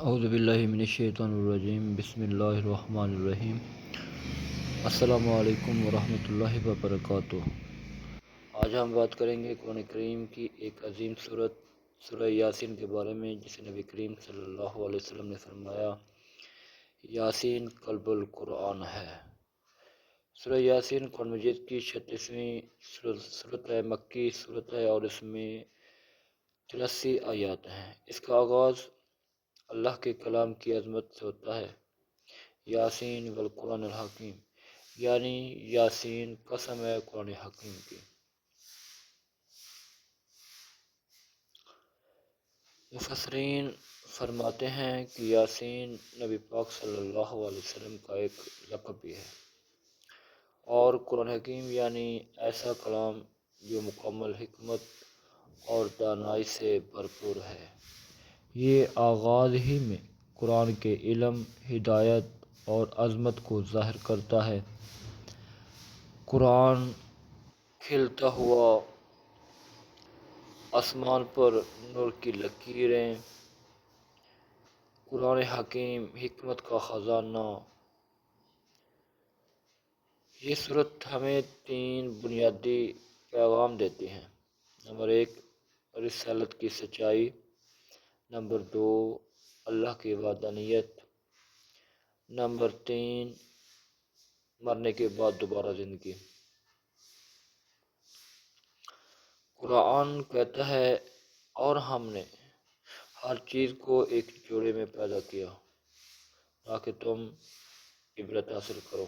اعوذ باللہ من الشیطان الرجیم، بسم اللہ الرحمن الرحیم۔ السلام علیکم ورحمۃ اللہ وبرکاتہ۔ آج ہم بات کریں گے قرآن کریم کی ایک عظیم سورت سورہ یاسین کے بارے میں، جسے نبی کریم صلی اللہ علیہ وسلم نے فرمایا، یاسین قلب القرآن ہے۔ سورہ یاسین قرآن مجید کی 36ویں سورت ہے، مکی سورت ہے اور اس میں 83 آیات ہیں۔ اس کا آغاز اللہ کے کلام کی عظمت سے ہوتا ہے۔ یاسین والقرآن الحکیم، یعنی یاسین قسم ہے قرآن حکیم کی۔ مفسرین فرماتے ہیں کہ یاسین نبی پاک صلی اللہ علیہ وسلم کا ایک لقب بھی ہے، اور قرآن حکیم یعنی ایسا کلام جو مکمل حکمت اور دانائی سے بھرپور ہے۔ یہ آغاز ہی میں قرآن کے علم، ہدایت اور عظمت کو ظاہر کرتا ہے۔ قرآن کھلتا ہوا آسمان پر نور کی لکیریں، قرآن حکیم حکمت کا خزانہ۔ یہ سورت ہمیں 3 بنیادی پیغام دیتی ہے۔ نمبر 1، رسالت کی سچائی۔ نمبر 2، اللہ کی وحدانیت۔ نمبر 3، مرنے کے بعد دوبارہ زندگی۔ قرآن کہتا ہے، اور ہم نے ہر چیز کو ایک جوڑے میں پیدا کیا تاکہ تم عبرت حاصل کرو۔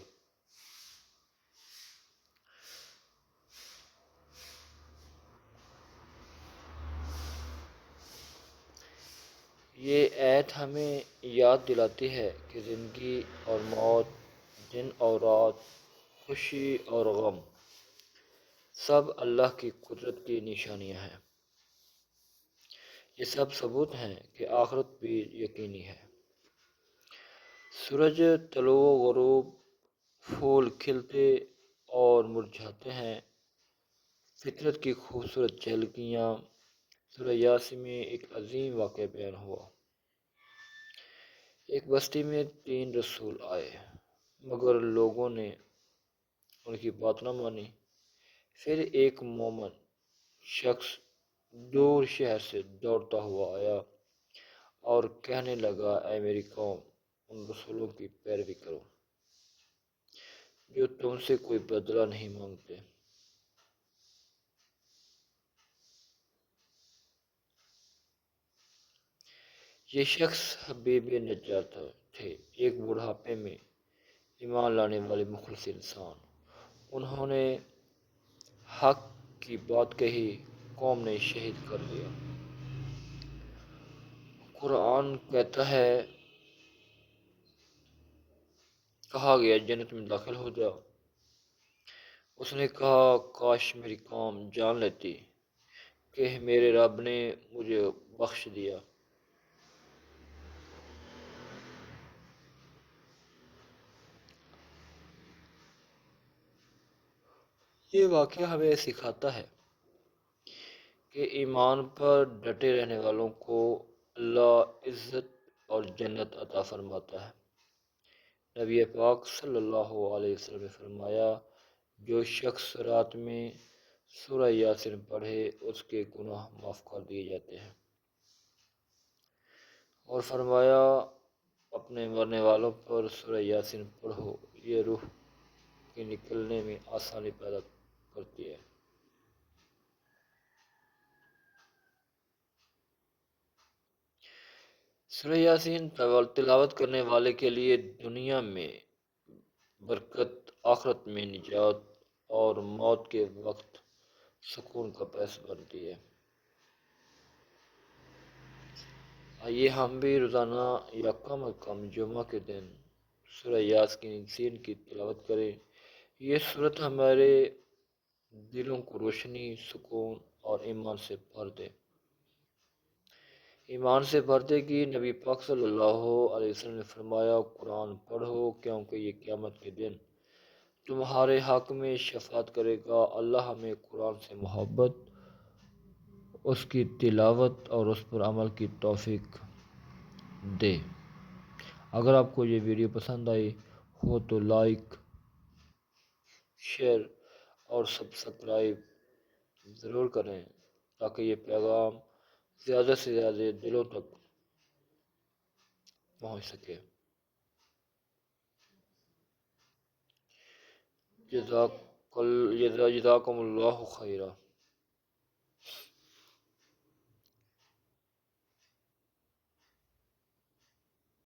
یہ آیت ہمیں یاد دلاتی ہے کہ زندگی اور موت، دن اور رات، خوشی اور غم، سب اللہ کی قدرت کی نشانیاں ہیں۔ یہ سب ثبوت ہیں کہ آخرت بھی یقینی ہے۔ سورج طلوع و غروب، پھول کھلتے اور مرجھاتے ہیں، فطرت کی خوبصورت جھلکیاں۔ سورہ یاسین میں ایک عظیم واقعہ بیان ہوا۔ ایک بستی میں 3 رسول آئے، مگر لوگوں نے ان کی بات نہ مانی۔ پھر ایک مومن شخص دور شہر سے دوڑتا ہوا آیا اور کہنے لگا، اے میری قوم، ان رسولوں کی پیروی کرو جو تم سے کوئی بدلہ نہیں مانگتے۔ یہ شخص حبیب نجار تھے، ایک بڑھاپے میں ایمان لانے والے مخلص انسان۔ انہوں نے حق کی بات کہی، قوم نے شہید کر دیا۔ قرآن کہتا ہے، کہا گیا جنت میں داخل ہو جاؤ۔ اس نے کہا، کاش میری قوم جان لیتی کہ میرے رب نے مجھے بخش دیا۔ یہ واقعہ ہمیں سکھاتا ہے کہ ایمان پر ڈٹے رہنے والوں کو اللہ عزت اور جنت عطا فرماتا ہے۔ نبی پاک صلی اللہ علیہ وسلم نے فرمایا، جو شخص رات میں سورہ یاسین پڑھے اس کے گناہ معاف کر دیے جاتے ہیں، اور فرمایا، اپنے مرنے والوں پر سورہ یاسین پڑھو، یہ روح کے نکلنے میں آسانی پیدا کرتی ہے۔ سورہ یاسین تلاوت کرنے والے کے لیے دنیا میں برکت، آخرت میں نجات اور موت کے وقت سکون کا باعث بنتی ہے۔ آئیے ہم بھی روزانہ یا کم از کم جمعہ کے دن سورہ یاسین کی تلاوت کریں۔ یہ سورت ہمارے دلوں کو روشنی، سکون اور ایمان سے بھر دے گی۔ نبی پاک صلی اللہ علیہ وسلم نے فرمایا، قرآن پڑھو کیونکہ یہ قیامت کے دن تمہارے حق میں شفاعت کرے گا۔ اللہ ہمیں قرآن سے محبت، اس کی تلاوت اور اس پر عمل کی توفیق دے۔ اگر آپ کو یہ ویڈیو پسند آئی ہو تو لائک، شیئر اور سبسکرائب ضرور کریں تاکہ یہ پیغام زیادہ سے زیادہ دلوں تک پہنچ سکے۔ جزاکم اللہ خیرہ۔